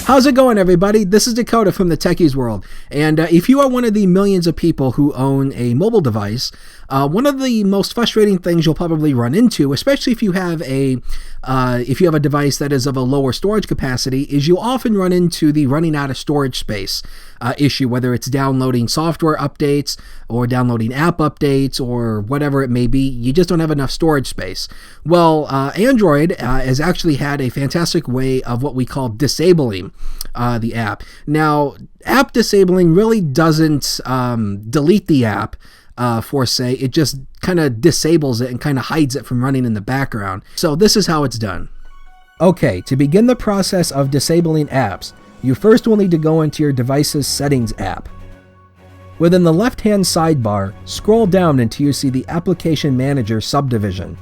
How's it going, everybody? This is Dakota from the Techies World, and if you are one of the millions of people who own a mobile device, one of the most frustrating things you'll probably run into, especially if you have a device that is of a lower storage capacity, is you'll often run into the running out of storage space issue, whether it's downloading software updates or downloading app updates or whatever it may be. You just don't have enough storage space. Well, Android has actually had a fantastic way of what we call disabling the app. Now, app disabling really doesn't delete the app for say, it just kind of disables it and kind of hides it from running in the background. So this is how it's done. Okay, to begin the process of disabling apps, you first will need to go into your device's settings app. Within the left-hand sidebar, scroll down until you see the Application Manager subdivision.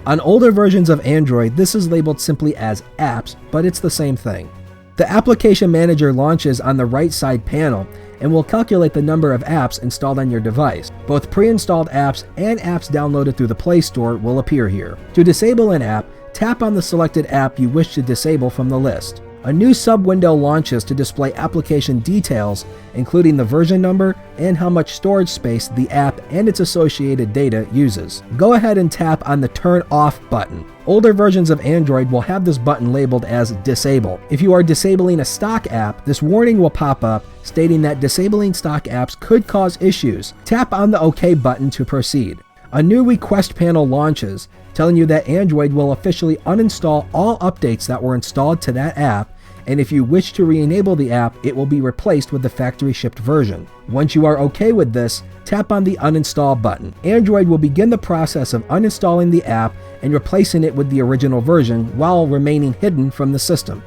On older versions of Android, this is labeled simply as Apps, but it's the same thing. The Application Manager launches on the right side panel and will calculate the number of apps installed on your device. Both pre-installed apps and apps downloaded through the Play Store will appear here. To disable an app, tap on the selected app you wish to disable from the list. A new sub-window launches to display application details, including the version number and how much storage space the app and its associated data uses. Go ahead and tap on the Turn Off button. Older versions of Android will have this button labeled as Disable. If you are disabling a stock app, this warning will pop up stating that disabling stock apps could cause issues. Tap on the OK button to proceed. A new request panel launches, telling you that Android will officially uninstall all updates that were installed to that app, and if you wish to re-enable the app, it will be replaced with the factory shipped version. Once you are okay with this, tap on the Uninstall button. Android will begin the process of uninstalling the app and replacing it with the original version while remaining hidden from the system.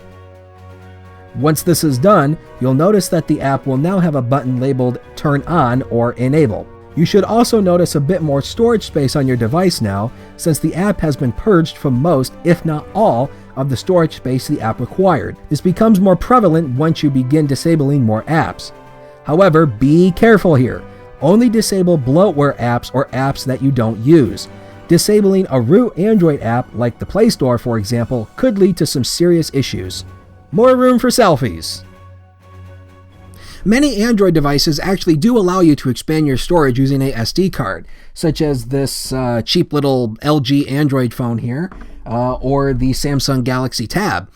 Once this is done, you'll notice that the app will now have a button labeled Turn On or Enable. You should also notice a bit more storage space on your device now, since the app has been purged from most, if not all, of the storage space the app required. This becomes more prevalent once you begin disabling more apps. However, be careful here. Only disable bloatware apps or apps that you don't use. Disabling a root Android app, like the Play Store for example, could lead to some serious issues. More room for selfies. Many Android devices actually do allow you to expand your storage using a SD card, such as this cheap little LG Android phone here, or the Samsung Galaxy Tab.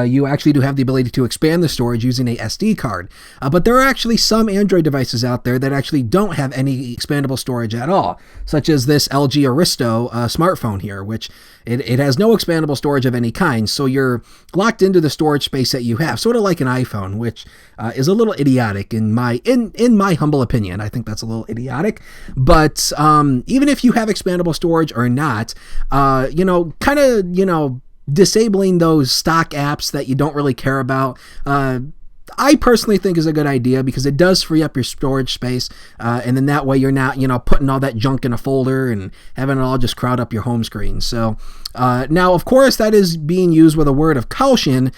You actually do have the ability to expand the storage using a SD card. But there are actually some Android devices out there that actually don't have any expandable storage at all, such as this LG Aristo smartphone here, which it has no expandable storage of any kind, so you're locked into the storage space that you have, sort of like an iPhone, which is a little idiotic in my humble opinion. I think that's a little idiotic. But even if you have expandable storage or not, disabling those stock apps that you don't really care about, I personally think is a good idea because it does free up your storage space, and then that way you're not, putting all that junk in a folder and having it all just crowd up your home screen. So now, of course, that is being used with a word of caution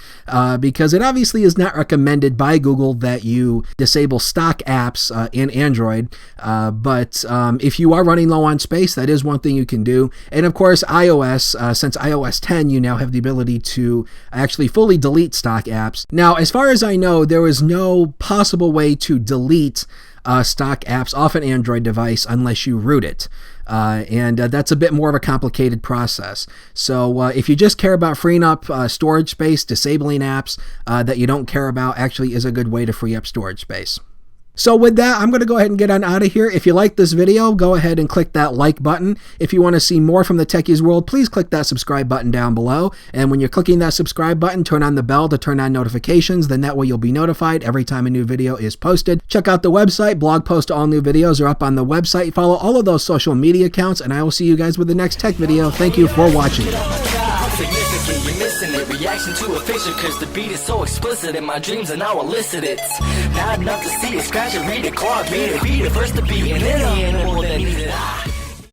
because it obviously is not recommended by Google that you disable stock apps in Android. But if you are running low on space, that is one thing you can do. And of course, iOS, since iOS 10, you now have the ability to actually fully delete stock apps. Now, as far as I know, there is no possible way to delete stock apps off an Android device unless you root it. And that's a bit more of a complicated process. So if you just care about freeing up storage space, disabling apps that you don't care about actually is a good way to free up storage space. So with that, I'm going to go ahead and get on out of here. If you like this video, go ahead and click that like button. If you want to see more from the Techies World, please click that subscribe button down below. And when you're clicking that subscribe button, turn on the bell to turn on notifications. Then that way you'll be notified every time a new video is posted. Check out the website. Blog posts to all new videos are up on the website. Follow all of those social media accounts, and I will see you guys with the next tech video. Thank you for watching. Significant, you're missing it. Reaction to a fiction, cause the beat is so explicit in my dreams and I'll elicit it. Not enough to see it, scratch it, read it, claw, beat it, first to beat, and then the animal that needs it.